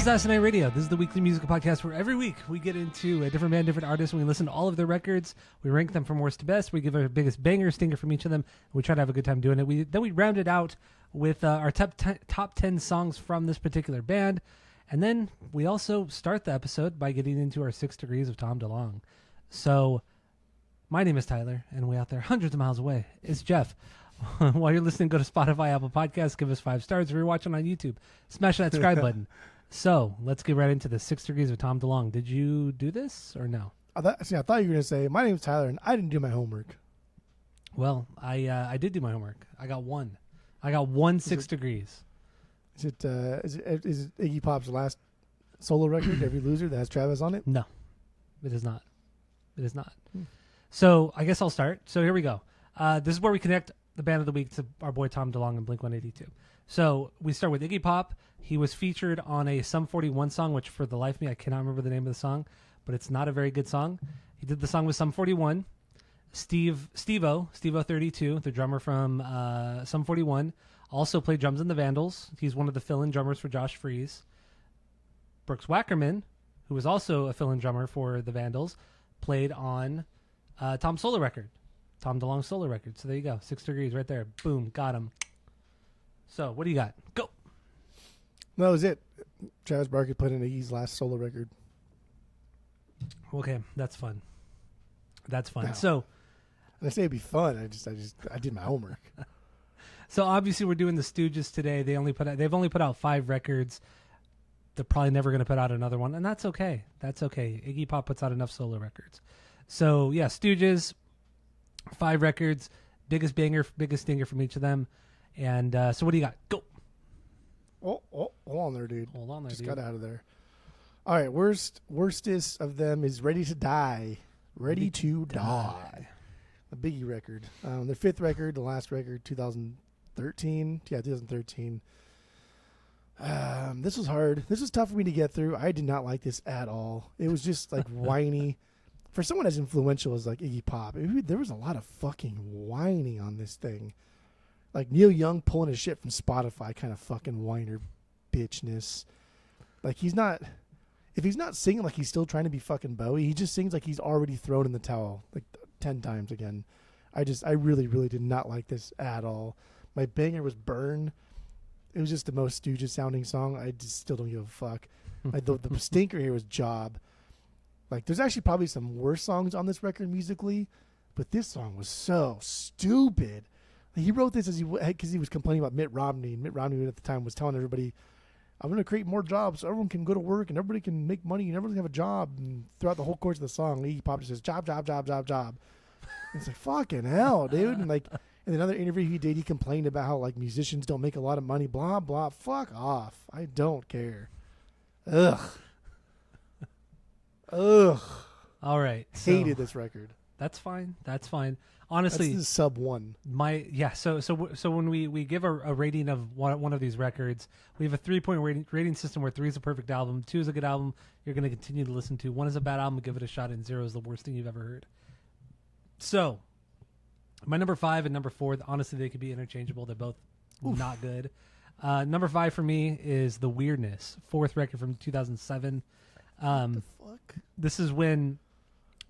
is Asinine Radio. This is the weekly musical podcast where every week we get into a different band, different artist, and we listen to all of their records. We rank them from worst to best. We give our biggest banger, stinger from each of them. And we try to have a good time doing it. Then we round it out with our top 10 songs from this particular band. And then we also start the episode by getting into our 6 degrees of Tom DeLonge. So my name is Tyler, and way out there, hundreds of miles away, is Jeff. While you're listening, go to Spotify, Apple Podcasts, give us 5 stars. If you're watching on YouTube, smash that subscribe button. So let's get right into the 6 degrees of Tom DeLonge. Did you do this or no? I thought you were going to say, my name is Tyler, and I didn't do my homework. Well, I did do my homework. I got one. I got 6 degrees. Is it Iggy Pop's last solo record, Every Loser, that has Travis on it? No, it is not. It is not. So I guess I'll start. So here we go. This is where we connect the band of the week to our boy Tom DeLonge and Blink-182. So we start with Iggy Pop. He was featured on a Sum 41 song, which for the life of me, I cannot remember the name of the song, but it's not a very good song. He did the song with Sum 41. Steve-O 32, the drummer from Sum 41, also played drums in the Vandals. He's one of the fill-in drummers for Josh Freese. Brooks Wackerman, who was also a fill-in drummer for the Vandals, played on Tom's solo record. Tom DeLonge's solo record. So there you go. 6 degrees right there. Boom. Got him. So what do you got? Go. That was it. Travis Barker put in Iggy's last solo record. Okay. That's fun. That's fun. No. So I say it'd be fun. I did my homework. So obviously we're doing the Stooges today. They've only put out 5 records. They're probably never going to put out another one, and that's okay. That's okay. Iggy Pop puts out enough solo records. So yeah, Stooges, 5 records, biggest banger, biggest stinger from each of them. And so what do you got? Go. Oh, hold on there, dude. Hold on there, Just dude. got out of there. All right, worstest of them is Ready to Die. Ready to Die. The Biggie record. Their 5th record, the last record, 2013. Yeah, 2013. This was hard. This was tough for me to get through. I did not like this at all. It was just like whiny. For someone as influential as like Iggy Pop, there was a lot of fucking whining on this thing. Like Neil Young pulling his shit from Spotify kind of fucking whiner bitchness. Like if he's not singing like he's still trying to be fucking Bowie, he just sings like he's already thrown in the towel like 10 times again. I really, really did not like this at all. My banger was Burn. It was just the most Stooges sounding song. I just still don't give a fuck. Like the stinker here was Job. Like there's actually probably some worse songs on this record musically, but this song was so stupid. He wrote this because he was complaining about Mitt Romney. And Mitt Romney at the time was telling everybody, I'm going to create more jobs so everyone can go to work and everybody can make money and everyone can have a job. And throughout the whole course of the song, Iggy Pop just says, job, job, job, job, job. And it's like, fucking hell, dude. And like in another interview he did, he complained about how like musicians don't make a lot of money, blah, blah. Fuck off. I don't care. Ugh. All right. So Hated this record. That's fine. That's fine. Honestly, this is sub 1. So when we give a rating of one of these records, we have a 3-point rating system where 3 is a perfect album, 2 is a good album you're going to continue to listen to, 1 is a bad album, give it a shot, and 0 is the worst thing you've ever heard. So my number 5 and number 4, honestly, they could be interchangeable. They're both not good. Number 5 for me is The Weirdness, 4th record from 2007. What the fuck? This is when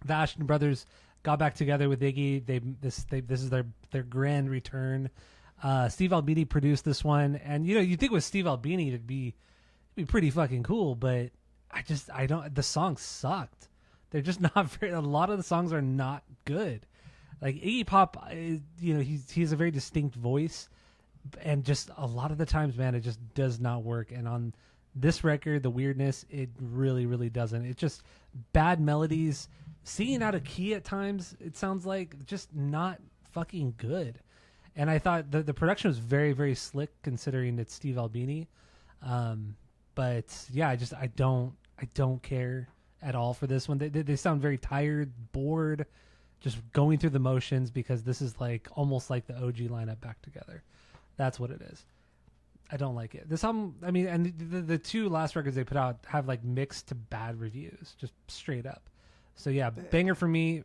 the Ashton brothers got back together with Iggy. This is their grand return. Steve Albini produced this one, and you'd think with Steve Albini it'd be pretty fucking cool, but I don't. The songs sucked. They're just not very. A lot of the songs are not good. Like Iggy Pop, he has a very distinct voice, and just a lot of the times, man, it just does not work. And on this record, The Weirdness, it really, really doesn't. It's just bad melodies. Singing out of key at times, it sounds like, just not fucking good. And I thought the production was very, very slick considering it's Steve Albini. But yeah, I don't care at all for this one. They sound very tired, bored, just going through the motions because this is like almost like the OG lineup back together. That's what it is. I don't like it. This album, I mean, and the 2 last records they put out have like mixed to bad reviews, just straight up. So yeah, banger for me,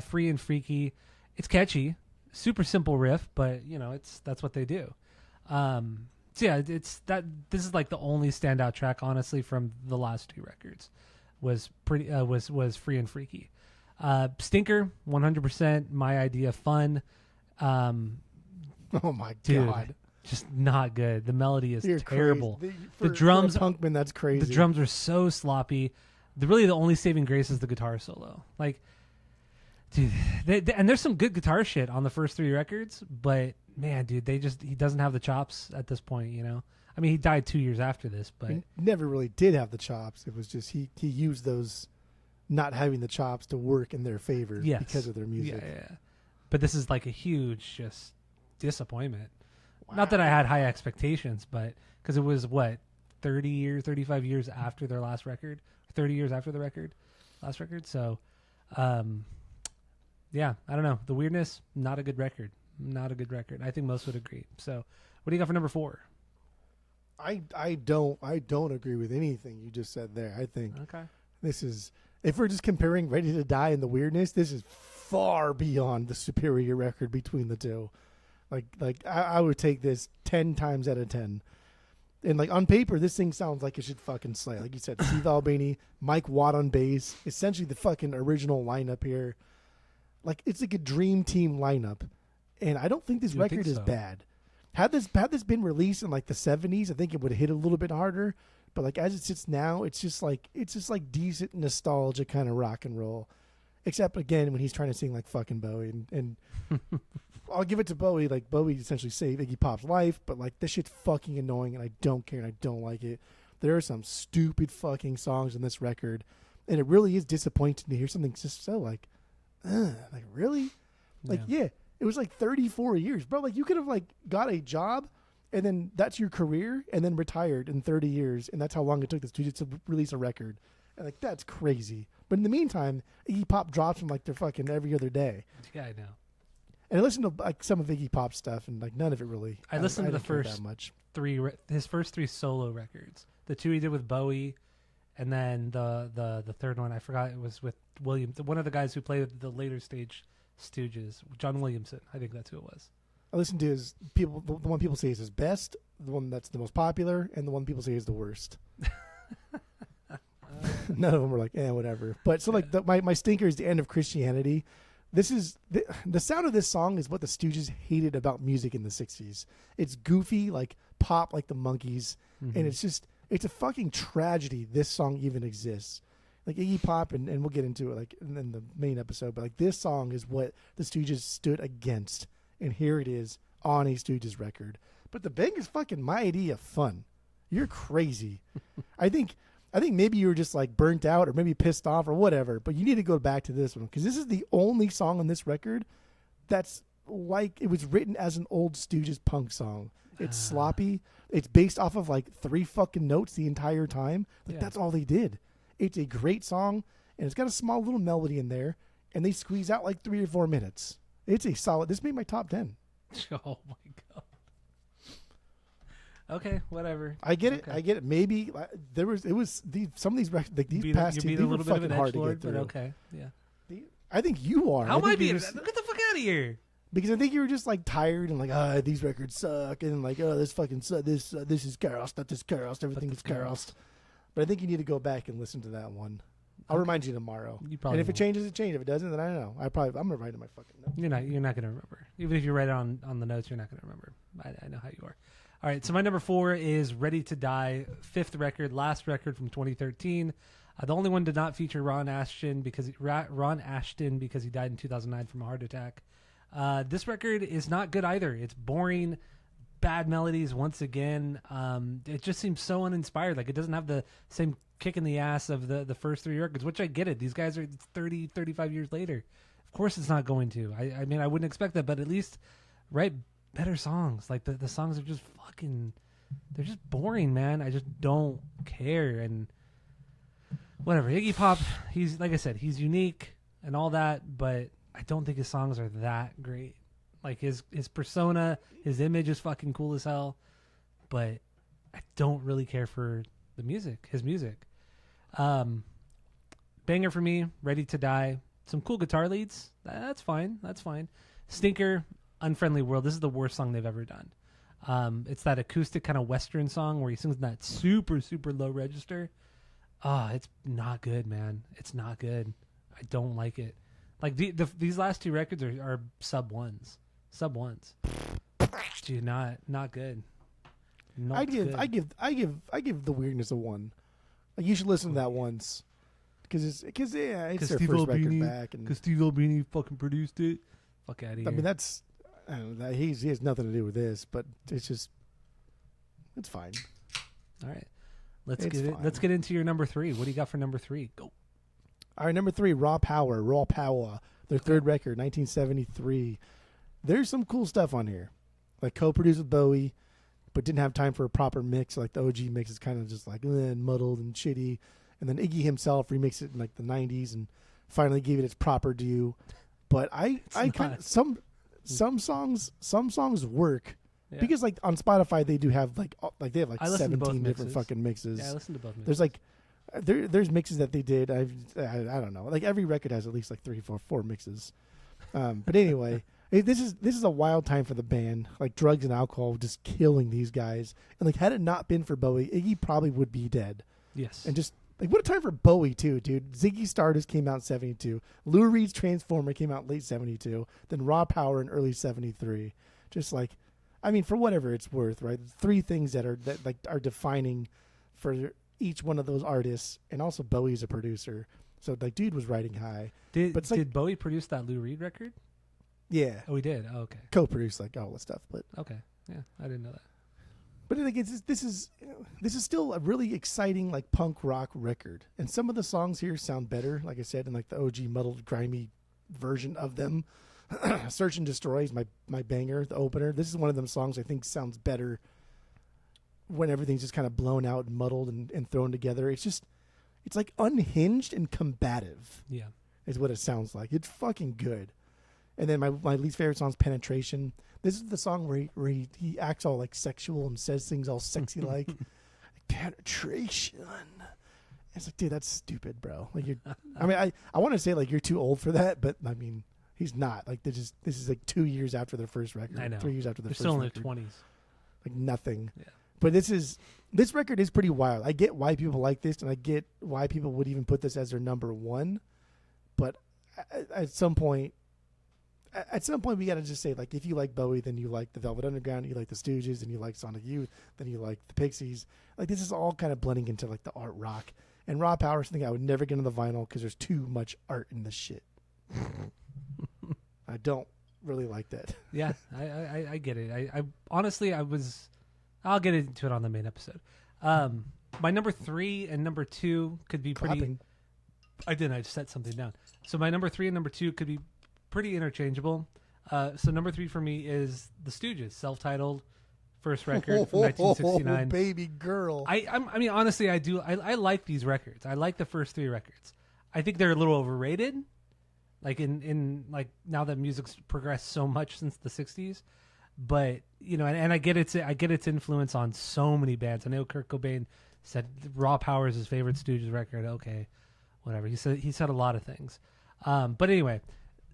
Free and Freaky. It's catchy, super simple riff, but that's what they do. So So yeah, it's that. This is like the only standout track, honestly, from the last two records. Was Free and Freaky. Stinker, 100%. My Idea, fun. Oh my dude, god, just not good. The melody is You're terrible. crazy. The drums, for a punkman, that's crazy. the drums are so sloppy. Really, the only saving grace is the guitar solo. Like, dude, and there's some good guitar shit on the first three records, but man, dude, he doesn't have the chops at this point. You know, I mean, he died 2 years after this, but He never really did have the chops. It was just he used those not having the chops to work in their favor because of their music. Yeah. But this is like a huge just disappointment. Wow. Not that I had high expectations, but because it was 35 years after their last record, 30 years after the last record. So, yeah, I don't know. The Weirdness, not a good record. I think most would agree. So, what do you got for number 4? I don't agree with anything you just said there. I think this is, if we're just comparing Ready to Die and The Weirdness, this is far beyond the superior record between the two. Like I would take this 10 times out of 10. And like on paper, this thing sounds like it should fucking slay. Like you said, Steve Albini, Mike Watt on bass, essentially the fucking original lineup here. Like it's like a dream team lineup. And I don't think this record is bad. Had this been released in like the 70s, I think it would have hit a little bit harder. But like as it sits now, it's just like decent nostalgia kind of rock and roll. Except again when he's trying to sing like fucking Bowie and I'll give it to Bowie. Like Bowie essentially saved Iggy Pop's life, but like this shit's fucking annoying and I don't care and I don't like it. There are some stupid fucking songs in this record, and it really is disappointing to hear something just so like really, like yeah, it was like 34 years, bro. Like you could have like got a job, and then that's your career, and then retired in 30 years, and that's how long it took this to release a record, and like that's crazy. But in the meantime, Iggy Pop drops them like they're fucking every other day. Yeah, I know. And I listened to like some of Iggy Pop's stuff, and like none of it really. I listened to the first his first three solo records. The two he did with Bowie, and then the third one I forgot. It was with William, one of the guys who played the later stage Stooges, John Williamson. I think that's who it was. I listened to his the one people say is his best, the one that's the most popular, and the one people say is the worst. None of them were like, whatever. But so like my stinker is The End of Christianity. This is the sound of this song is what the Stooges hated about music in the 60s. It's goofy, like pop, like the Monkees, and it's a fucking tragedy this song even exists. Like Iggy Pop, and we'll get into it like in the main episode, but like this song is what the Stooges stood against, and here it is on a Stooges record. But the bang is fucking My Idea fun. You're crazy. I think maybe you were just like burnt out or maybe pissed off or whatever, but you need to go back to this one because this is the only song on this record that's like it was written as an old Stooges punk song. It's sloppy. It's based off of like 3 fucking notes the entire time. Like that's all they did. It's a great song and it's got a small little melody in there and they squeeze out like 3 or 4 minutes. It's a solid. This made my top 10. Oh my God. Okay, whatever. I get it. Okay. I get it. Maybe some of these records, like these past two, they were fucking hard to get through. But okay, yeah. I think you are. How am I being? Get the fuck out of here. Because I think you were just like tired and like, these records suck, and like, this fucking this is cursed, that is cursed, everything is cursed. But I think you need to go back and listen to that one. I'll remind you tomorrow. You probably and if won't. it changes, it changes. If it doesn't, then I don't know. I'm gonna write it in my fucking notes. You're not gonna remember. Even if you write it on the notes, you're not gonna remember. I know how you are. All right, so my number 4 is Ready to Die, 5th record, last record from 2013. The only one did not feature Ron Ashton because he died in 2009 from a heart attack. This record is not good either. It's boring, bad melodies once again. It just seems so uninspired. Like it doesn't have the same kick in the ass of the first 3 records, which I get it. These guys are 30, 35 years later. Of course it's not going to. I mean, I wouldn't expect that, but at least write better songs. Like the songs are just fucking, they're just boring, man. I just don't care. And whatever. Iggy Pop, he's, like I said, he's unique and all that, but I don't think his songs are that great. Like his persona, his image is fucking cool as hell, but I don't really care for the music, his music. Banger for me, Ready to Die. Some cool guitar leads. That's fine. Stinker, Unfriendly World. This is the worst song they've ever done. It's that acoustic kind of Western song where he sings in that super, super low register. It's not good, man. It's not good. I don't like it. Like these last two records are sub ones. Dude, not good. I give the weirdness a 1. Like, you should listen to that once, because it's their Steve first record Albini, back, and because Steve Albini fucking produced it. Fuck out of here. I mean, that's I don't know, he has nothing to do with this, but it's fine. All right, let's get into your number 3. What do you got for number 3? Go. All right, number 3, Raw Power, their third record, 1973. There's some cool stuff on here, like co-produced with Bowie, but didn't have time for a proper mix. Like the OG mix is kind of just like muddled and shitty, and then Iggy himself remixed it in like the 90s and finally gave it its proper due. But some songs work. Yeah. Because like on Spotify they do have like they have like 17 different fucking mixes. Yeah, I listen to both mixes. There's like there's mixes that they did. I don't know. Like every record has at least like 3, 4 mixes. But anyway, this is a wild time for the band. Like drugs and alcohol just killing these guys. And like had it not been for Bowie, Iggy probably would be dead. Yes. And just like what a time for Bowie too, dude. Ziggy Stardust came out in 72. Lou Reed's Transformer came out late 72. Then Raw Power in early 73. Just like, I mean, for whatever it's worth, right? 3 things that are defining for each one of those artists, and also Bowie's a producer, so like dude was riding high. Did Bowie produce that Lou Reed record? Yeah. Oh, he did. Oh, okay. Co-produced like all the stuff, but okay, yeah, I didn't know that. But then again, this is still a really exciting like punk rock record, and some of the songs here sound better, like I said, in like the OG muddled, grimy version of them. Search and Destroy is my banger, the opener. This is one of them songs I think sounds better when everything's just kind of blown out and muddled and thrown together. It's like unhinged and combative. Yeah. Is what it sounds like. It's fucking good. And then my least favorite song is Penetration. This is the song where he acts all like sexual and says things all sexy like penetration. It's like, dude, that's stupid, bro. Like I want to say like you're too old for that, but I mean he's not. Like this is like 2 years after their first record. I know. 3 years after their They're first still in record. their 20s. Like nothing. Yeah. But this record is pretty wild. I get why people like this, and I get why people would even put this as their number 1. But at some point we got to just say, like, if you like Bowie, then you like the Velvet Underground, you like the Stooges, and you like Sonic Youth, then you like the Pixies. Like, this is all kind of blending into like the art rock. And Raw Power is something I would never get on the vinyl because there's too much art in this shit. I don't really like that. Yeah, I get it. I honestly, I'll get into it on the main episode. My number 3 and number 2 could be pretty. I just set something down. So my number 3 and number 2 could be pretty interchangeable. So number 3 for me is the Stooges, self-titled first record from 1969. Baby girl. I mean, honestly, I do. I like these records. I like the first 3 records. I think they're a little overrated. Like in like now that music's progressed so much since the 60s. But you know, and I get its influence on so many bands. I know Kurt Cobain said Raw Power is his favorite Stooges record. Okay, whatever. He said a lot of things. But anyway,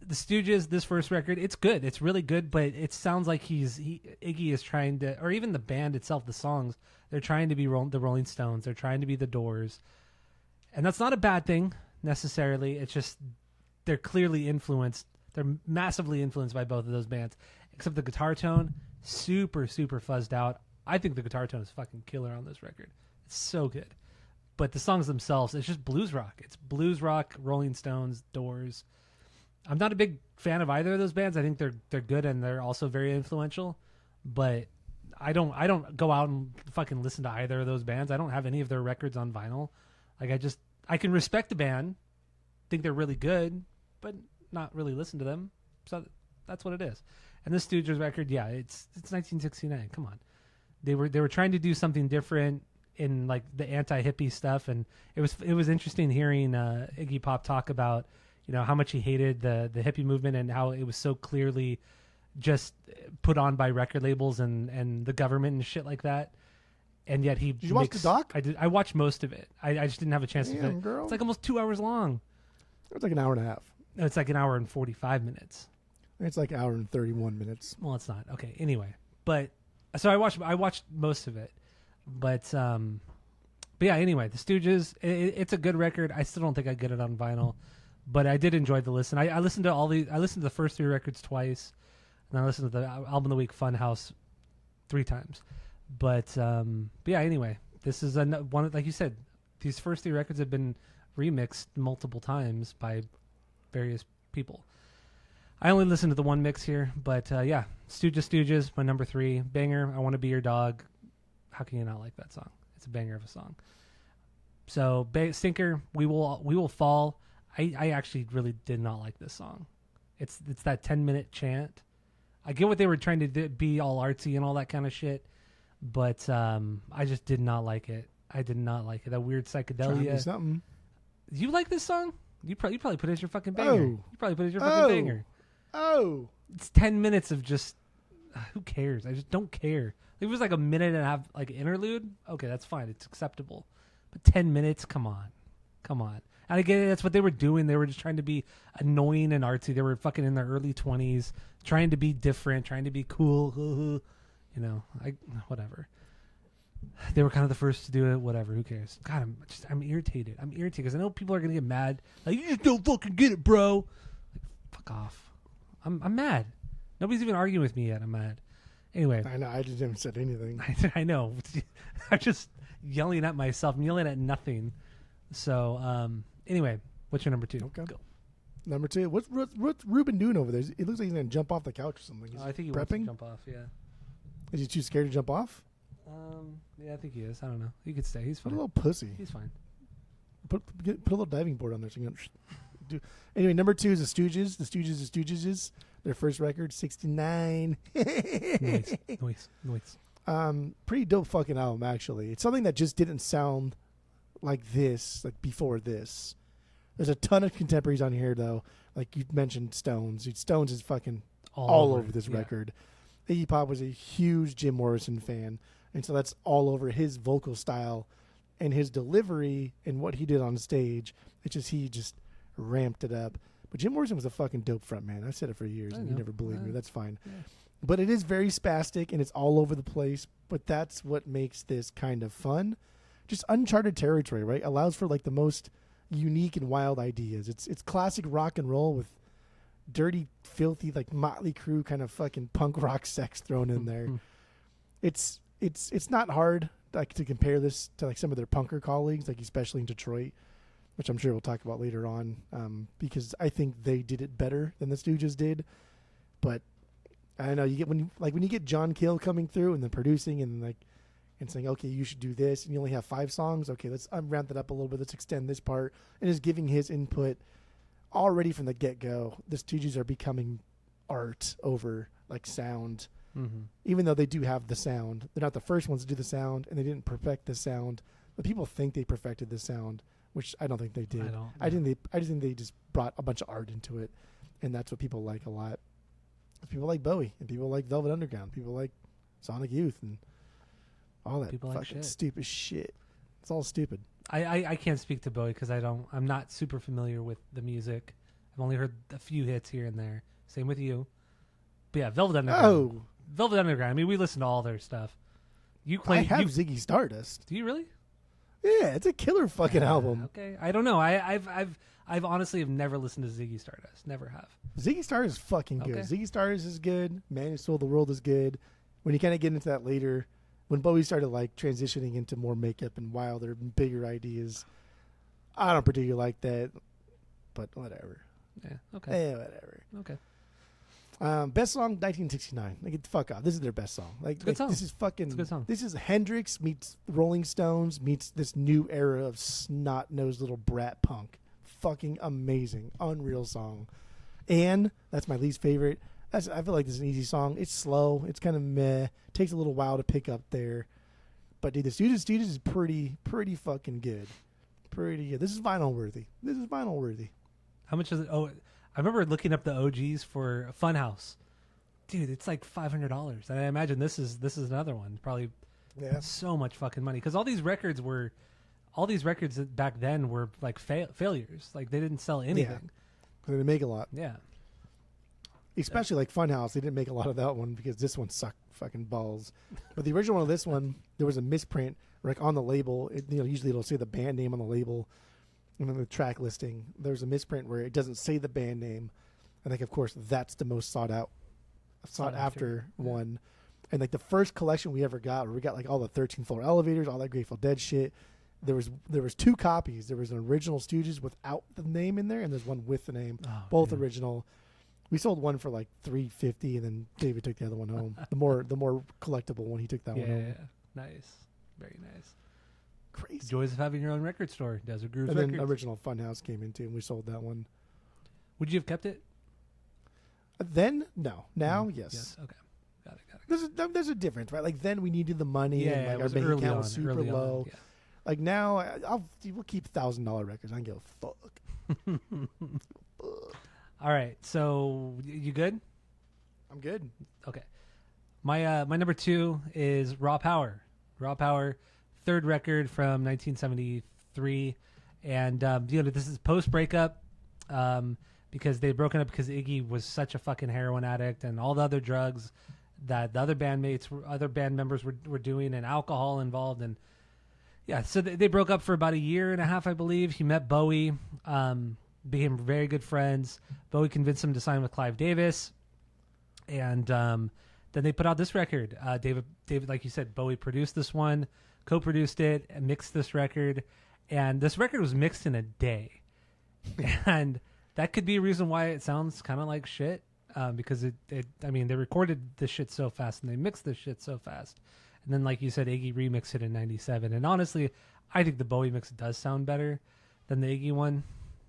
the Stooges, this first record, it's good. It's really good. But it sounds like Iggy is trying to, or even the band itself, the songs, they're trying to be the Rolling Stones. They're trying to be the Doors, and that's not a bad thing necessarily. It's just they're clearly influenced. They're massively influenced by both of those bands. Except the guitar tone, super, super fuzzed out. I think the guitar tone is fucking killer on this record. It's so good. But the songs themselves, it's just blues rock. It's blues rock, Rolling Stones, Doors. I'm not a big fan of either of those bands. I think they're good and they're also very influential. But I don't go out and fucking listen to either of those bands. I don't have any of their records on vinyl. Like I can respect the band, think they're really good, but not really listen to them. So that's what it is. And the Stooges record, yeah, it's 1969. Come on, they were trying to do something different in like the anti-hippie stuff, and it was interesting hearing Iggy Pop talk about, you know, how much he hated the hippie movement and how it was so clearly just put on by record labels and the government and shit like that. And yet Did you watch the doc? I did. I watched most of it. I just didn't have a chance to finish. Girl. It's like almost 2 hours long. It's like an hour and a half. No, it's like an hour and 45 minutes. It's like an hour and 31 minutes. Well, it's not. Okay, anyway. But So I watched most of it, but yeah. Anyway, the Stooges. It's a good record. I still don't think I get it on vinyl, but I did enjoy the listen. I listened to I listened to the first 3 records twice, and I listened to the album of the week Funhouse 3 times. But yeah. Anyway, this is one like you said. These first 3 records have been remixed multiple times by various people. I only listened to the one mix here, but yeah, Stooges, my number 3 banger. I Want to Be Your Dog. How can you not like that song? It's a banger of a song. So Stinker, we will fall. I actually really did not like this song. It's that 10-minute chant. I get what they were trying to be all artsy and all that kind of shit, but I just did not like it. I did not like it. That weird psychedelia. Something. You like this song? You probably put it as your fucking banger. Oh. You probably put it as your fucking banger. Oh. It's 10 minutes of just who cares? I just don't care. If it was like a minute and a half like interlude, okay, that's fine. It's acceptable. But 10 minutes, come on. And I get it, that's what they were doing. They were just trying to be annoying and artsy. They were fucking in their early 20s, trying to be different, trying to be cool. You know, whatever. They were kind of the first to do it. Whatever. Who cares? God, I'm irritated. I'm irritated because I know people are gonna get mad. Like, you just don't fucking get it, bro. Like, fuck off. I'm mad. Nobody's even arguing with me yet. I'm mad. Anyway. I know. I just haven't said anything. I know. I'm just yelling at myself. I'm yelling at nothing. So anyway, what's your number 2? Okay. Go. Number 2. What's Ruben doing over there? It looks like he's gonna jump off the couch or something. I think he prepping? wants to jump off. Yeah. Is he too scared to jump off? Yeah, I think he is. I don't know. He could stay. He's What fine. a little pussy. He's fine. Put a little diving board on there so you can do. Anyway, number 2 is the Stooges. The Stooges. Their first record, 69. Noise. Pretty dope fucking album, actually. It's something that just didn't sound like this, like before this. There's a ton of contemporaries on here, though. Like you mentioned, Stones. Stones is fucking all over this record. Iggy Pop was a huge Jim Morrison fan, and so that's all over his vocal style and his delivery and what he did on stage. It's just he just ramped it up. But Jim Morrison was a fucking dope front man. I've said it for years, and you never believe me. That's fine. Yeah. But it is very spastic, and it's all over the place. But that's what makes this kind of fun. Just uncharted territory, right? Allows for like the most unique and wild ideas. It's classic rock and roll with dirty, filthy, like Motley Crue kind of fucking punk rock sex thrown in there. It's not hard like to compare this to like some of their punker colleagues, like especially in Detroit, which I'm sure we'll talk about later on, because I think they did it better than the Stooges did. But I don't know, you get when you get John Cale coming through and then producing and saying, okay, you should do this, and you only have 5 songs. Okay, let's ramp that up a little bit. Let's extend this part, and just giving his input already from the get-go. The Stooges are becoming art over like sound, even though they do have the sound. They're not the first ones to do the sound, and they didn't perfect the sound. But people think they perfected the sound, which I don't think they did. I just think they just brought a bunch of art into it, and that's what people like a lot. People like Bowie, and people like Velvet Underground. People like Sonic Youth, and all that people fucking stupid shit. It's all stupid. I can't speak to Bowie because I'm not super familiar with the music. I've only heard a few hits here and there. Same with you. But yeah, Velvet Underground. Velvet Underground. I mean, we listen to all their stuff. I have Ziggy Stardust. Do you really? Yeah, it's a killer fucking album. Okay, I don't know. I've honestly have never listened to Ziggy Stardust. Never have. Ziggy Stardust is fucking good. Ziggy Stardust is good. Man Who Sold the World is good. When you kind of get into that later, when Bowie started like transitioning into more makeup and wilder, bigger ideas, I don't particularly like that, but whatever. Yeah. Okay. Yeah, whatever. Okay. Best song, 1969. Like, get the fuck out. This is their best song. Like, good song. This is fucking. It's a good song. This is Hendrix meets Rolling Stones meets this new era of snot-nosed little brat punk. Fucking amazing, unreal song. And that's my least favorite. I feel like this is an easy song. It's slow. It's kind of meh. Takes a little while to pick up there. But dude, the Stooges is pretty fucking good. Pretty good. This is vinyl worthy. How much is it? Oh, I remember looking up the OGs for Funhouse. Dude, it's like $500, and I imagine this is another one. Probably, so much fucking money because all these records back then were like failures. Like they didn't sell anything. They didn't make a lot. Yeah. Especially like Funhouse, they didn't make a lot of that one because this one sucked fucking balls. But the original one of this one, there was a misprint like on the label. Usually it'll say the band name on the label, and then the track listing. There's a misprint where it doesn't say the band name. I think, of course, that's the most sought after one. And like the first collection we ever got, where we got like all the 13th floor elevators, all that Grateful Dead shit. There was 2 copies. There was an original Stooges without the name in there, and there's one with the name. Both original. We sold one for like $350, and then David took the other one home. The more collectible one, he took that one home. Yeah, nice, very nice. Crazy. Joys of having your own record store. Desert Grooves And Records. then original Funhouse came in too, and we sold that one. Would you have kept it? Then no. Now yes. Okay. Got it. There's a difference, right? Like then we needed the money, Yeah, and like it our was bank early account on, was super early on, low. yeah. Like now, we'll keep $1,000 records. I don't give a fuck. All right, so you good? I'm good. Okay. My number 2 is Raw Power. Raw Power, third record from 1973, and this is post breakup, because they'd broken up because Iggy was such a fucking heroin addict and all the other drugs that the other band members were doing, and alcohol involved, and yeah, so they broke up for about a year and a half, I believe. He met Bowie, became very good friends. Bowie convinced him to sign with Clive Davis, and then they put out this record. David, like you said, Bowie produced this one, co-produced it, and mixed this record, and this record was mixed in a day, and that could be a reason why it sounds kind of like shit, because they recorded this shit so fast and they mixed this shit so fast. And then, like you said, Iggy remixed it in 97. And honestly, I think the Bowie mix does sound better than the Iggy one,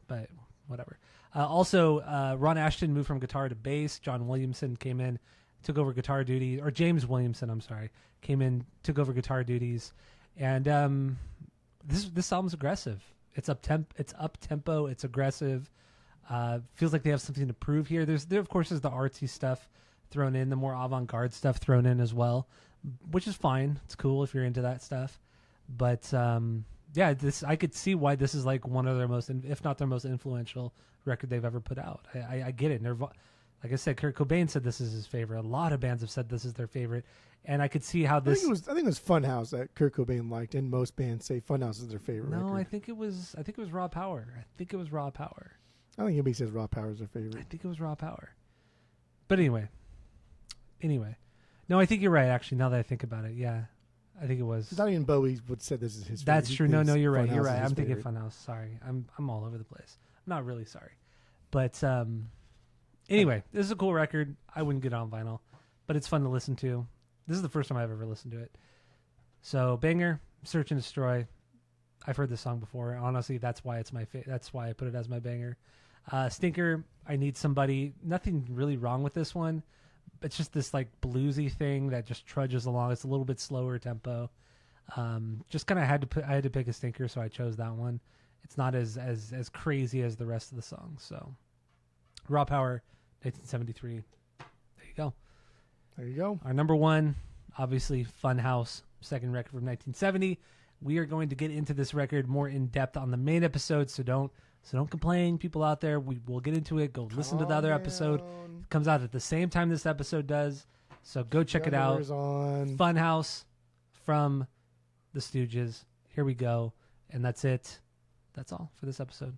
but whatever. Also, Ron Ashton moved from guitar to bass. John Williamson came in, took over guitar duties, or James Williamson, I'm sorry, came in, took over guitar duties. And this album's aggressive. It's up tempo. It's aggressive. Feels like they have something to prove here. There of course is the artsy stuff thrown in, the more avant-garde stuff thrown in as well, which is fine. It's cool if you're into that stuff. But I could see why this is like one of their most, if not their most influential record they've ever put out. I get it. Like I said, Kurt Cobain said this is his favorite. A lot of bands have said this is their favorite, and I could see how this. I think it was Funhouse that Kurt Cobain liked, and most bands say Funhouse is their favorite. No, record. I think it was Raw Power. I think anybody says Raw Power is their favorite. I think it was Raw Power. But anyway. No, I think you're right, actually, now that I think about it. Yeah, I think it was. Not even Bowie would say this is his favorite. That's true. No, you're right. You're right. I'm thinking favorite. Funhouse. Sorry. I'm all over the place. I'm not really sorry. But anyway, this is a cool record. I wouldn't get it on vinyl, but it's fun to listen to. This is the first time I've ever listened to it. So, banger, Search and Destroy. I've heard this song before. Honestly, that's why it's that's why I put it as my banger. Stinker, I Need Somebody. Nothing really wrong with this one. It's just this like bluesy thing that just trudges along. It's a little bit slower tempo. Just kind of I had to pick a stinker, so I chose that one. It's not as crazy as the rest of the songs. So, Raw Power, 1973. There you go. Our number 1, obviously, Funhouse, second record from 1970. We are going to get into this record more in depth on the main episode, so don't complain, people out there. We will get into it. Go listen to the other episode. It comes out at the same time this episode does, so go check it out. Funhouse from the Stooges. Here we go, and that's it. That's all for this episode.